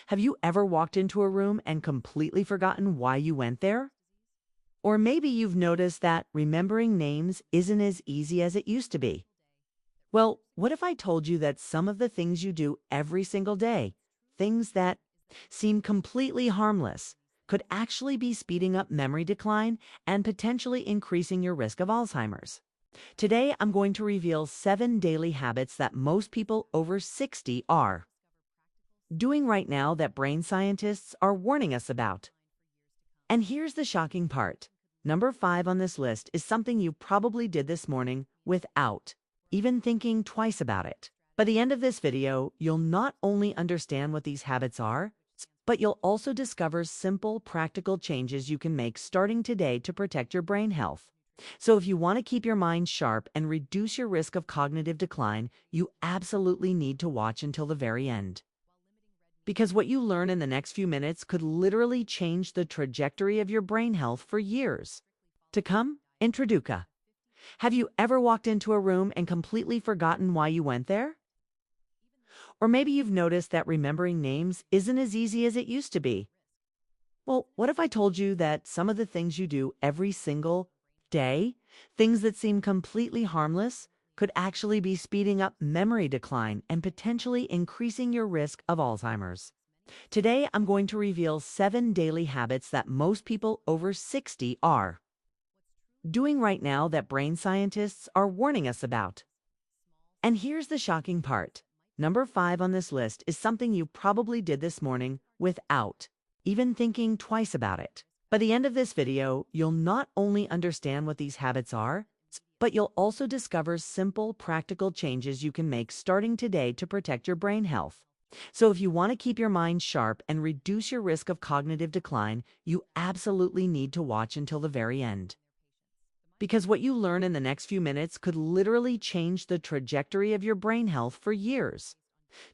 Have you ever walked into a room and completely forgotten why you went there? Or maybe you've noticed that remembering names isn't as easy as it used to be. Well, what if I told you that some of the things you do every single day, things that seem completely harmless, could actually be speeding up memory decline and potentially increasing your risk of Alzheimer's? Today, I'm going to reveal 7 daily habits that most people over 60 are doing right now that brain scientists are warning us about. And here's the shocking part. Number 5 on this list is something you probably did this morning without even thinking twice about it. By the end of this video, you'll not only understand what these habits are, but you'll also discover simple, practical changes you can make starting today to protect your brain health. So if you want to keep your mind sharp and reduce your risk of cognitive decline, you absolutely need to watch until the very end. Because what you learn in the next few minutes could literally change the trajectory of your brain health for years to come. Introduca. Have you ever walked into a room and completely forgotten why you went there? Or maybe you've noticed that remembering names isn't as easy as it used to be. Well, what if I told you that some of the things you do every single day, things that seem completely harmless, could actually be speeding up memory decline and potentially increasing your risk of Alzheimer's? Today, I'm going to reveal 7 daily habits that most people over 60 are doing right now that brain scientists are warning us about. And here's the shocking part. Number 5 on this list is something you probably did this morning without even thinking twice about it. By the end of this video, you'll not only understand what these habits are, but you'll also discover simple, practical changes you can make starting today to protect your brain health. So if you want to keep your mind sharp and reduce your risk of cognitive decline, you absolutely need to watch until the very end. Because what you learn in the next few minutes could literally change the trajectory of your brain health for years.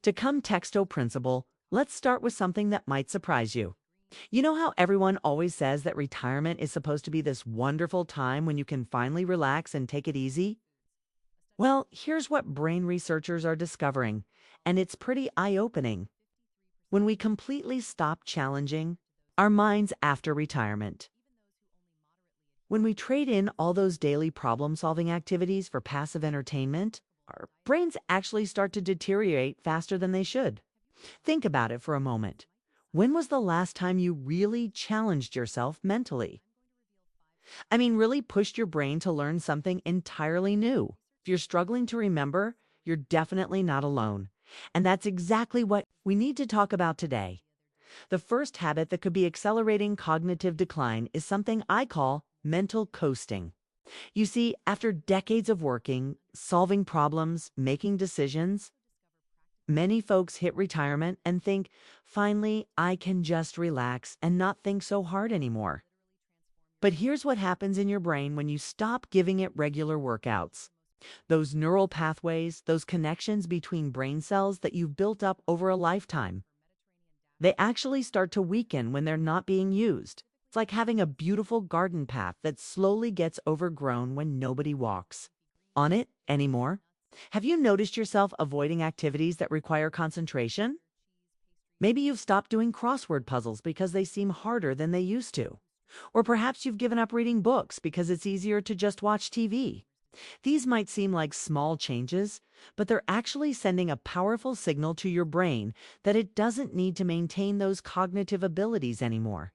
To come texto principle, let's start with something that might surprise you. You know how everyone always says that retirement is supposed to be this wonderful time when you can finally relax and take it easy? Well, here's what brain researchers are discovering, and it's pretty eye-opening. When we completely stop challenging our minds after retirement, when we trade in all those daily problem-solving activities for passive entertainment, our brains actually start to deteriorate faster than they should. Think about it for a moment. When was the last time you really challenged yourself mentally? I mean, really pushed your brain to learn something entirely new. If you're struggling to remember, you're definitely not alone. And that's exactly what we need to talk about today. The first habit that could be accelerating cognitive decline is something I call mental coasting. You see, after decades of working, solving problems, making decisions, many folks hit retirement and think, finally, I can just relax and not think so hard anymore. But here's what happens in your brain when you stop giving it regular workouts. Those neural pathways, those connections between brain cells that you've built up over a lifetime, they actually start to weaken when they're not being used. It's like having a beautiful garden path that slowly gets overgrown when nobody walks on it anymore. Have you noticed yourself avoiding activities that require concentration? Maybe you've stopped doing crossword puzzles because they seem harder than they used to. Or perhaps you've given up reading books because it's easier to just watch TV. These might seem like small changes, but they're actually sending a powerful signal to your brain that it doesn't need to maintain those cognitive abilities anymore.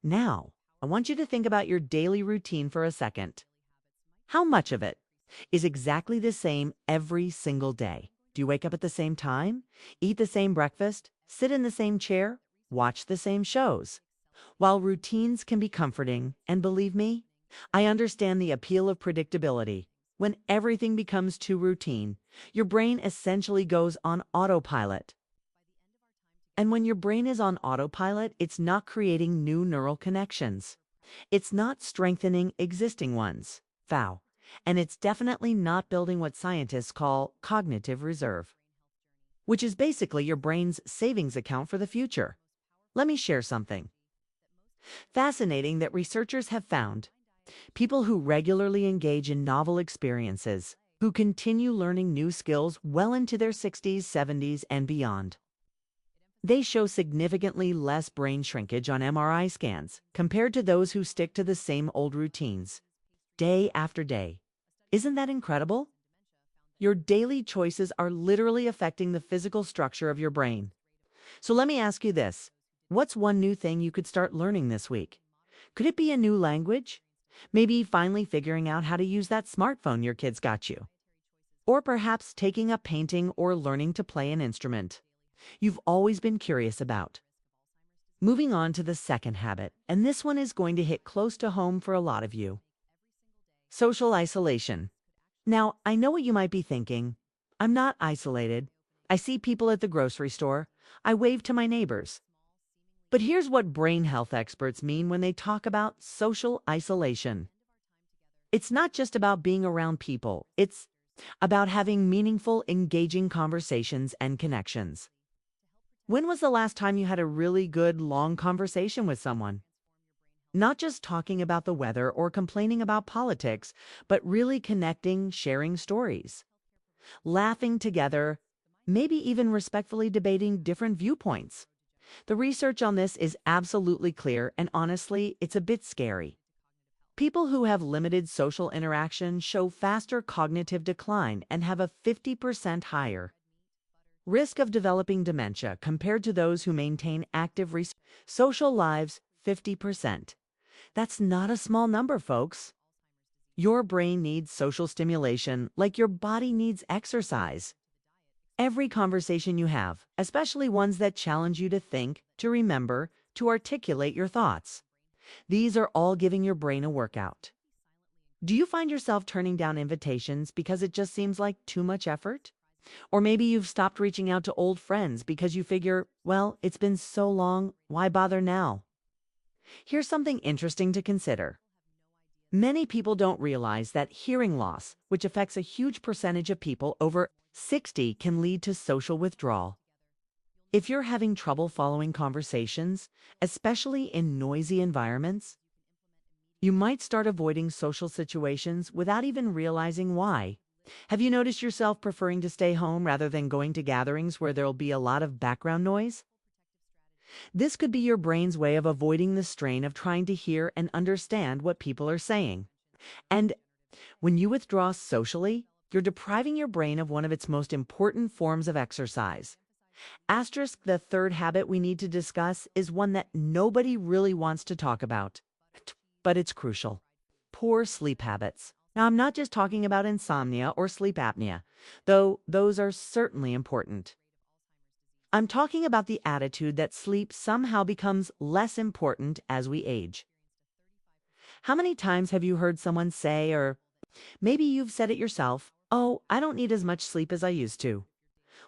Now, I want you to think about your daily routine for a second. How much of it is exactly the same every single day? Do you wake up at the same time, eat the same breakfast, sit in the same chair, watch the same shows? While routines can be comforting, and believe me, I understand the appeal of predictability, when everything becomes too routine, your brain essentially goes on autopilot. And when your brain is on autopilot, it's not creating new neural connections. It's not strengthening existing ones. Foul. And it's definitely not building what scientists call cognitive reserve, which is basically your brain's savings account for the future. Let me share something fascinating that researchers have found. People who regularly engage in novel experiences, who continue learning new skills well into their 60s, 70s, and beyond, They show significantly less brain shrinkage on MRI scans compared to those who stick to the same old routines, day after day. Isn't that incredible? Your daily choices are literally affecting the physical structure of your brain. So let me ask you this. What's one new thing you could start learning this week? Could it be a new language? Maybe finally figuring out how to use that smartphone your kids got you. Or perhaps taking up painting or learning to play an instrument you've always been curious about. Moving on to the second habit, and this one is going to hit close to home for a lot of you. Social isolation. Now, I know what you might be thinking. I'm not isolated. I see people at the grocery store. I wave to my neighbors. But here's what brain health experts mean when they talk about social isolation. It's not just about being around people. It's about having meaningful, engaging conversations and connections. When was the last time you had a really good, long conversation with someone? Not just talking about the weather or complaining about politics, but really connecting, sharing stories, laughing together, maybe even respectfully debating different viewpoints. The research on this is absolutely clear, and honestly, it's a bit scary. People who have limited social interaction show faster cognitive decline and have a 50% higher risk of developing dementia compared to those who maintain active social lives. 50%. That's not a small number, folks. Your brain needs social stimulation like your body needs exercise. Every conversation you have, especially ones that challenge you to think, to remember, to articulate your thoughts, these are all giving your brain a workout. Do you find yourself turning down invitations because it just seems like too much effort? Or maybe you've stopped reaching out to old friends because you figure, well, it's been so long, why bother now? Here's something interesting to consider. Many people don't realize that hearing loss, which affects a huge percentage of people over 60, can lead to social withdrawal. If you're having trouble following conversations, especially in noisy environments, you might start avoiding social situations without even realizing why. Have you noticed yourself preferring to stay home rather than going to gatherings where there'll be a lot of background noise? This could be your brain's way of avoiding the strain of trying to hear and understand what people are saying. And when you withdraw socially, you're depriving your brain of one of its most important forms of exercise. Asterisk, the third habit we need to discuss is one that nobody really wants to talk about, but it's crucial. Poor sleep habits. Now, I'm not just talking about insomnia or sleep apnea, though those are certainly important. I'm talking about the attitude that sleep somehow becomes less important as we age. How many times have you heard someone say, or maybe you've said it yourself, "Oh, I don't need as much sleep as I used to."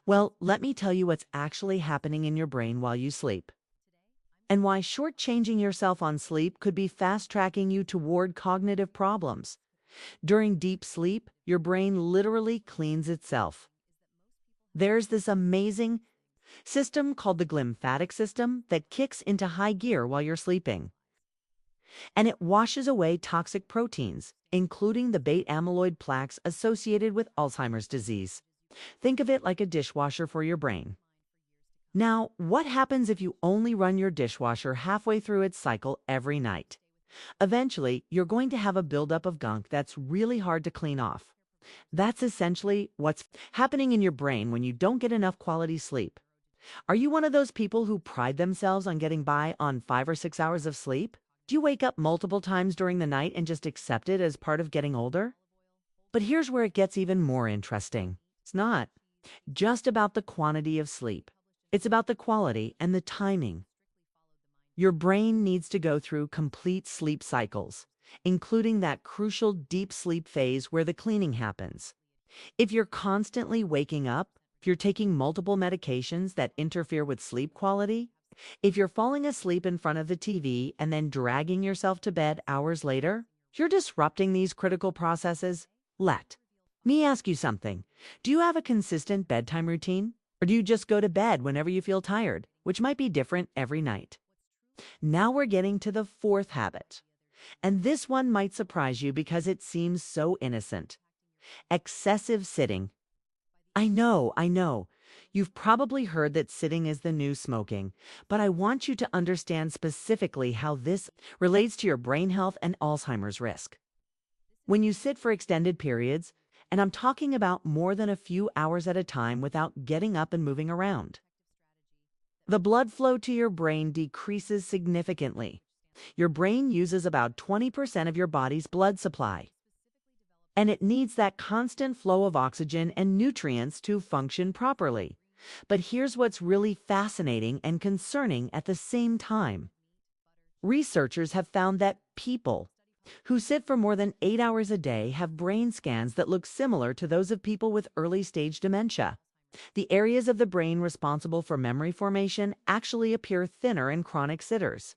Well, let me tell you what's actually happening in your brain while you sleep, and why shortchanging yourself on sleep could be fast-tracking you toward cognitive problems. During deep sleep, your brain literally cleans itself. There's this amazing system called the glymphatic system that kicks into high gear while you're sleeping. And it washes away toxic proteins, including the beta amyloid plaques associated with Alzheimer's disease. Think of it like a dishwasher for your brain. Now, what happens if you only run your dishwasher halfway through its cycle every night? Eventually, you're going to have a buildup of gunk that's really hard to clean off. That's essentially what's happening in your brain when you don't get enough quality sleep. Are you one of those people who pride themselves on getting by on 5 or 6 hours of sleep? Do you wake up multiple times during the night and just accept it as part of getting older? But here's where it gets even more interesting. It's not just about the quantity of sleep. It's about the quality and the timing. Your brain needs to go through complete sleep cycles, including that crucial deep sleep phase where the cleaning happens. If you're constantly waking up, if you're taking multiple medications that interfere with sleep quality, if you're falling asleep in front of the TV and then dragging yourself to bed hours later, you're disrupting these critical processes. Let me ask you something. Do you have a consistent bedtime routine? Or do you just go to bed whenever you feel tired, which might be different every night? Now we're getting to the fourth habit. And this one might surprise you because it seems so innocent. Excessive sitting. I know. You've probably heard that sitting is the new smoking, but I want you to understand specifically how this relates to your brain health and Alzheimer's risk. When you sit for extended periods, and I'm talking about more than a few hours at a time without getting up and moving around, the blood flow to your brain decreases significantly. Your brain uses about 20% of your body's blood supply, and it needs that constant flow of oxygen and nutrients to function properly. But here's what's really fascinating and concerning at the same time. Researchers have found that people who sit for more than 8 hours a day have brain scans that look similar to those of people with early-stage dementia. The areas of the brain responsible for memory formation actually appear thinner in chronic sitters.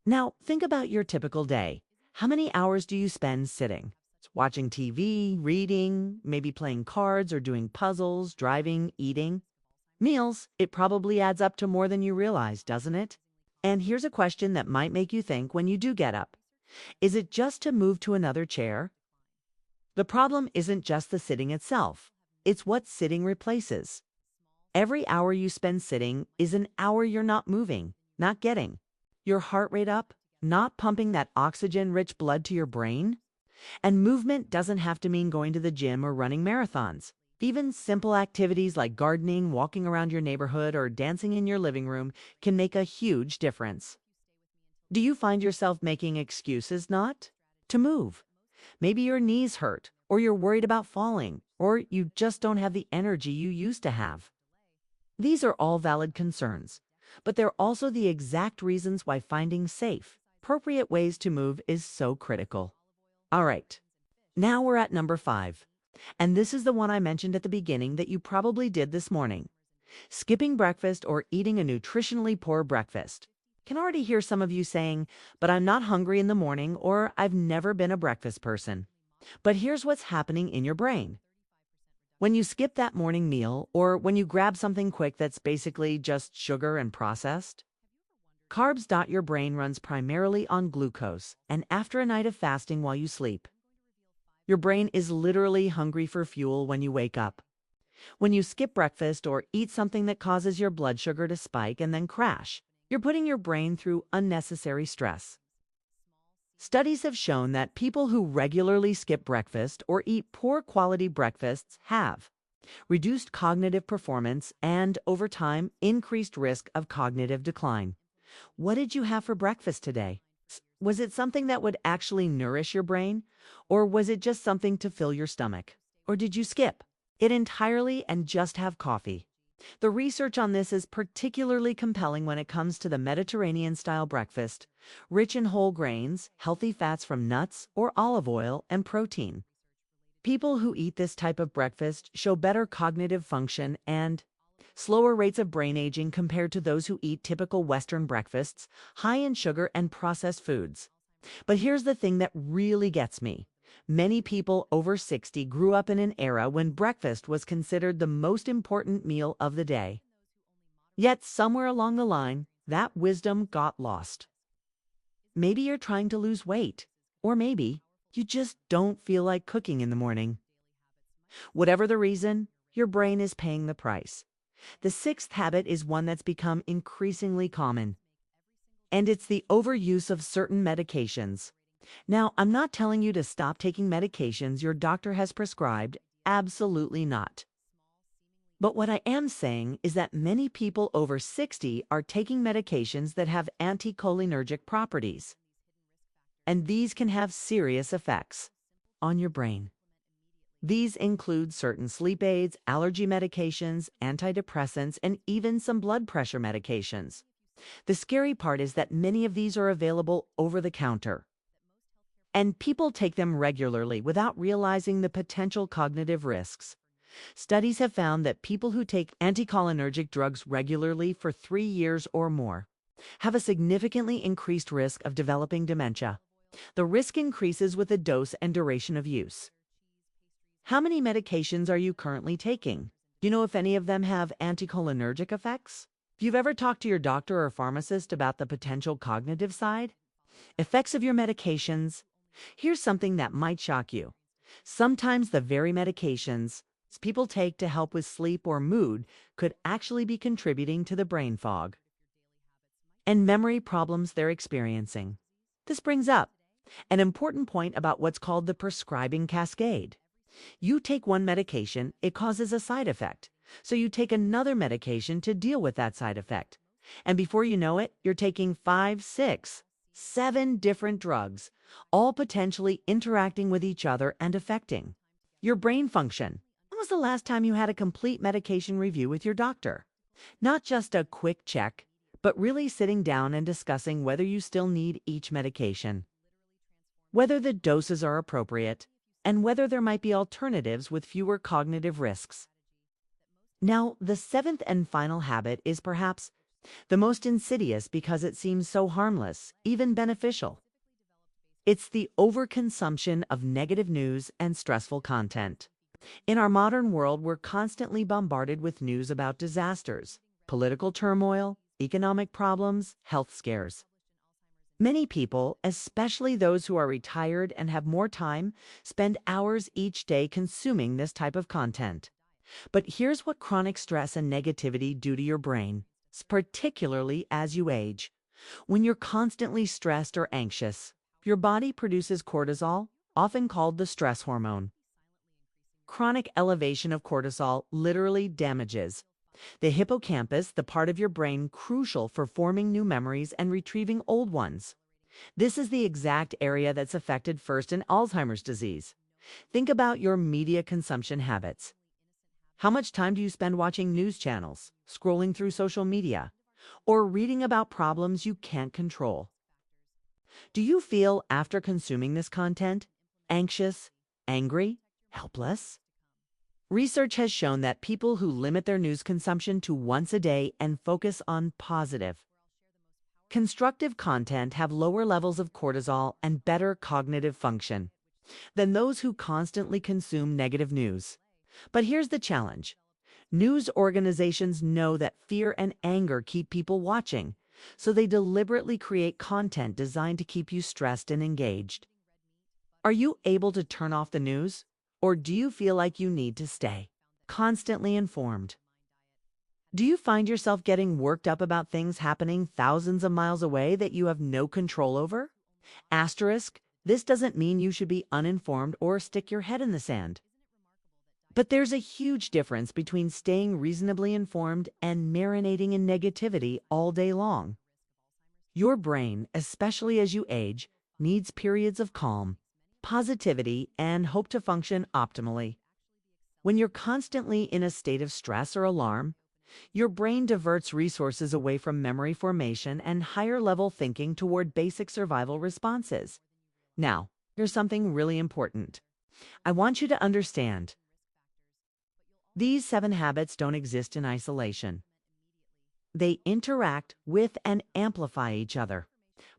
Now, think about your typical day. How many hours do you spend sitting? Watching TV, reading, maybe playing cards or doing puzzles, driving, eating? Meals, it probably adds up to more than you realize, doesn't it? And here's a question that might make you think when you do get up. Is it just to move to another chair? The problem isn't just the sitting itself. It's what sitting replaces. Every hour you spend sitting is an hour you're not moving, not getting your heart rate up, not pumping that oxygen-rich blood to your brain. And movement doesn't have to mean going to the gym or running marathons. Even simple activities like gardening, walking around your neighborhood, or dancing in your living room can make a huge difference. Do you find yourself making excuses not to move? Maybe your knees hurt, or you're worried about falling, or you just don't have the energy you used to have. These are all valid concerns, but they're also the exact reasons why finding safe, appropriate ways to move is so critical. All right, now we're at number 5, and this is the one I mentioned at the beginning that you probably did this morning. Skipping breakfast or eating a nutritionally poor breakfast. Can already hear some of you saying, but I'm not hungry in the morning, or I've never been a breakfast person. But here's what's happening in your brain. When you skip that morning meal, or when you grab something quick that's basically just sugar and processed, carbs. Your brain runs primarily on glucose, and after a night of fasting while you sleep, your brain is literally hungry for fuel when you wake up. When you skip breakfast or eat something that causes your blood sugar to spike and then crash, you're putting your brain through unnecessary stress. Studies have shown that people who regularly skip breakfast or eat poor quality breakfasts have reduced cognitive performance and, over time, increased risk of cognitive decline. What did you have for breakfast today? Was it something that would actually nourish your brain, or was it just something to fill your stomach? Or did you skip it entirely and just have coffee? The research on this is particularly compelling when it comes to the Mediterranean-style breakfast, rich in whole grains, healthy fats from nuts or olive oil, and protein. People who eat this type of breakfast show better cognitive function and slower rates of brain aging compared to those who eat typical Western breakfasts, high in sugar and processed foods. But here's the thing that really gets me. Many people over 60 grew up in an era when breakfast was considered the most important meal of the day. Yet somewhere along the line, that wisdom got lost. Maybe you're trying to lose weight, or maybe you just don't feel like cooking in the morning. Whatever the reason, your brain is paying the price. The 6th habit is one that's become increasingly common, and it's the overuse of certain medications. Now, I'm not telling you to stop taking medications your doctor has prescribed, absolutely not. But what I am saying is that many people over 60 are taking medications that have anticholinergic properties, and these can have serious effects on your brain. These include certain sleep aids, allergy medications, antidepressants, and even some blood pressure medications. The scary part is that many of these are available over the counter, and people take them regularly without realizing the potential cognitive risks. Studies have found that people who take anticholinergic drugs regularly for 3 years or more have a significantly increased risk of developing dementia. The risk increases with the dose and duration of use. How many medications are you currently taking? Do you know if any of them have anticholinergic effects? If you've ever talked to your doctor or pharmacist about the potential cognitive side effects of your medications, here's something that might shock you. Sometimes the very medications people take to help with sleep or mood could actually be contributing to the brain fog and memory problems they're experiencing. This brings up an important point about what's called the prescribing cascade. You take one medication, it causes a side effect. So you take another medication to deal with that side effect. And before you know it, you're taking 5, 6, 7 different drugs, all potentially interacting with each other and affecting your brain function. When was the last time you had a complete medication review with your doctor? Not just a quick check, but really sitting down and discussing whether you still need each medication, whether the doses are appropriate, and whether there might be alternatives with fewer cognitive risks. Now, the seventh and final habit is perhaps the most insidious because it seems so harmless, even beneficial. It's the overconsumption of negative news and stressful content. In our modern world, we're constantly bombarded with news about disasters, political turmoil, economic problems, health scares. Many people, especially those who are retired and have more time, spend hours each day consuming this type of content. But here's what chronic stress and negativity do to your brain, particularly as you age. When you're constantly stressed or anxious, your body produces cortisol, often called the stress hormone. Chronic elevation of cortisol literally damages the hippocampus, the part of your brain crucial for forming new memories and retrieving old ones. This is the exact area that's affected first in Alzheimer's disease. Think about your media consumption habits. How much time do you spend watching news channels, scrolling through social media, or reading about problems you can't control? Do you feel, after consuming this content, anxious, angry, helpless? Research has shown that people who limit their news consumption to once a day and focus on positive, constructive content have lower levels of cortisol and better cognitive function than those who constantly consume negative news. But here's the challenge. News organizations know that fear and anger keep people watching, so they deliberately create content designed to keep you stressed and engaged. Are you able to turn off the news? Or do you feel like you need to stay constantly informed? Do you find yourself getting worked up about things happening thousands of miles away that you have no control over? Asterisk, this doesn't mean you should be uninformed or stick your head in the sand. But there's a huge difference between staying reasonably informed and marinating in negativity all day long. Your brain, especially as you age, needs periods of calm, positivity, and hope to function optimally. When you're constantly in a state of stress or alarm, your brain diverts resources away from memory formation and higher-level thinking toward basic survival responses. Now, here's something really important. I want you to understand. These 7 habits don't exist in isolation. They interact with and amplify each other.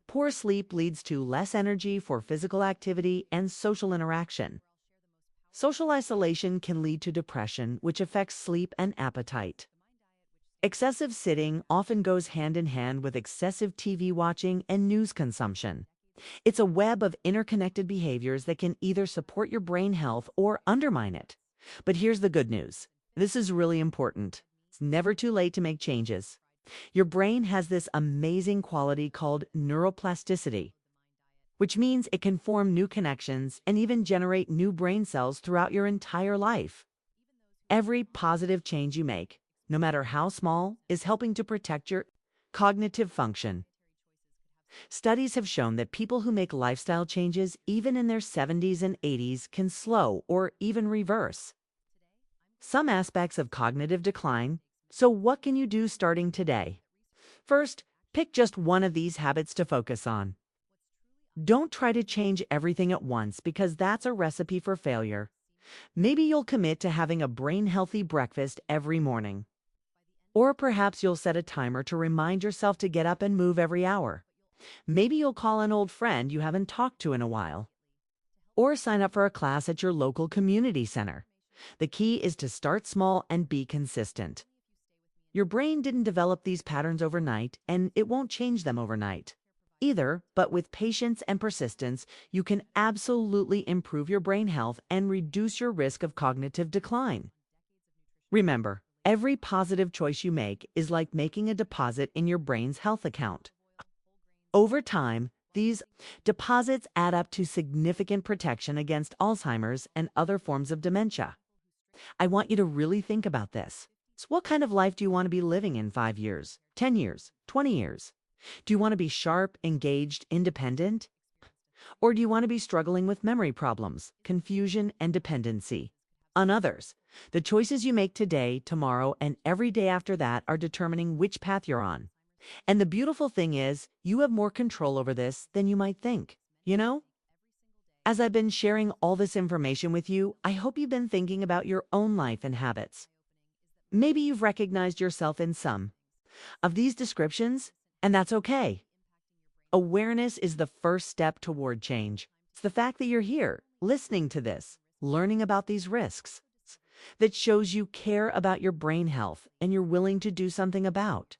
Poor sleep leads to less energy for physical activity and social interaction. Social isolation can lead to depression, which affects sleep and appetite. Excessive sitting often goes hand in hand with excessive TV watching and news consumption. It's a web of interconnected behaviors that can either support your brain health or undermine it. But here's the good news. This is really important. It's never too late to make changes. Your brain has this amazing quality called neuroplasticity, which means it can form new connections and even generate new brain cells throughout your entire life. Every positive change you make, no matter how small, is helping to protect your cognitive function. Studies have shown that people who make lifestyle changes, even in their 70s and 80s, can slow or even reverse some aspects of cognitive decline. So what can you do starting today? First, pick just one of these habits to focus on. Don't try to change everything at once because that's a recipe for failure. Maybe you'll commit to having a brain-healthy breakfast every morning. Or perhaps you'll set a timer to remind yourself to get up and move every hour. Maybe you'll call an old friend you haven't talked to in a while. Or sign up for a class at your local community center. The key is to start small and be consistent. Your brain didn't develop these patterns overnight, and it won't change them overnight either, but with patience and persistence, you can absolutely improve your brain health and reduce your risk of cognitive decline. Remember, every positive choice you make is like making a deposit in your brain's health account. Over time, these deposits add up to significant protection against Alzheimer's and other forms of dementia. I want you to really think about this. So what kind of life do you want to be living in 5 years, 10 years, 20 years? Do you want to be sharp, engaged, independent? Or do you want to be struggling with memory problems, confusion, and dependency on others? The choices you make today, tomorrow, and every day after that are determining which path you're on. And the beautiful thing is, you have more control over this than you might think, you know? As I've been sharing all this information with you, I hope you've been thinking about your own life and habits. Maybe you've recognized yourself in some of these descriptions, and that's okay. Awareness is the first step toward change. It's the fact that you're here, listening to this, learning about these risks, that shows you care about your brain health and you're willing to do something about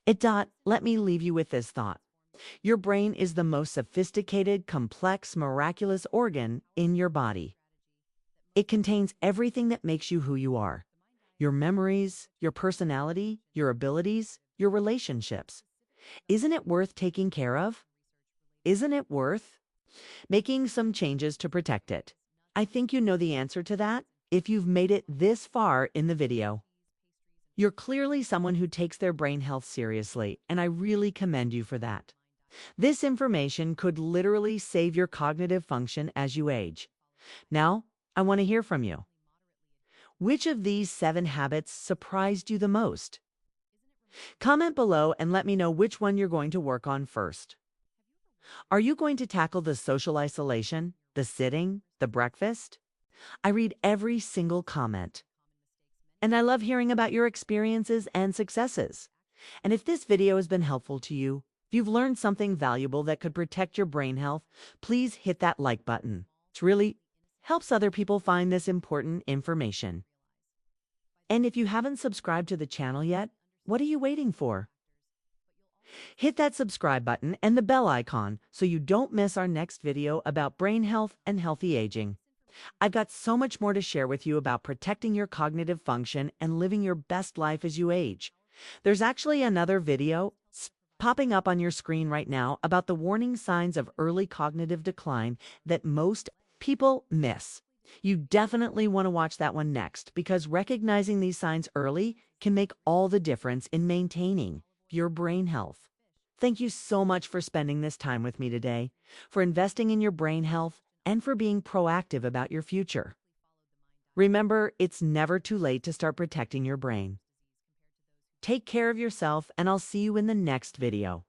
it. Let me leave you with this thought. Your brain is the most sophisticated, complex, miraculous organ in your body. It contains everything that makes you who you are. Your memories, your personality, your abilities, your relationships. Isn't it worth taking care of? Isn't it worth making some changes to protect it? I think you know the answer to that if you've made it this far in the video. You're clearly someone who takes their brain health seriously, and I really commend you for that. This information could literally save your cognitive function as you age. Now, I want to hear from you. Which of these 7 habits surprised you the most? Comment below and let me know which one you're going to work on first. Are you going to tackle the social isolation, the sitting, the breakfast? I read every single comment. And I love hearing about your experiences and successes. And if this video has been helpful to you, if you've learned something valuable that could protect your brain health, please hit that like button. It really helps other people find this important information. And if you haven't subscribed to the channel yet, what are you waiting for? Hit that subscribe button and the bell icon so you don't miss our next video about brain health and healthy aging. I've got so much more to share with you about protecting your cognitive function and living your best life as you age. There's actually another video popping up on your screen right now about the warning signs of early cognitive decline that most people miss. You definitely want to watch that one next because recognizing these signs early can make all the difference in maintaining your brain health. Thank you so much for spending this time with me today, for investing in your brain health, and for being proactive about your future. Remember, it's never too late to start protecting your brain. Take care of yourself, and I'll see you in the next video.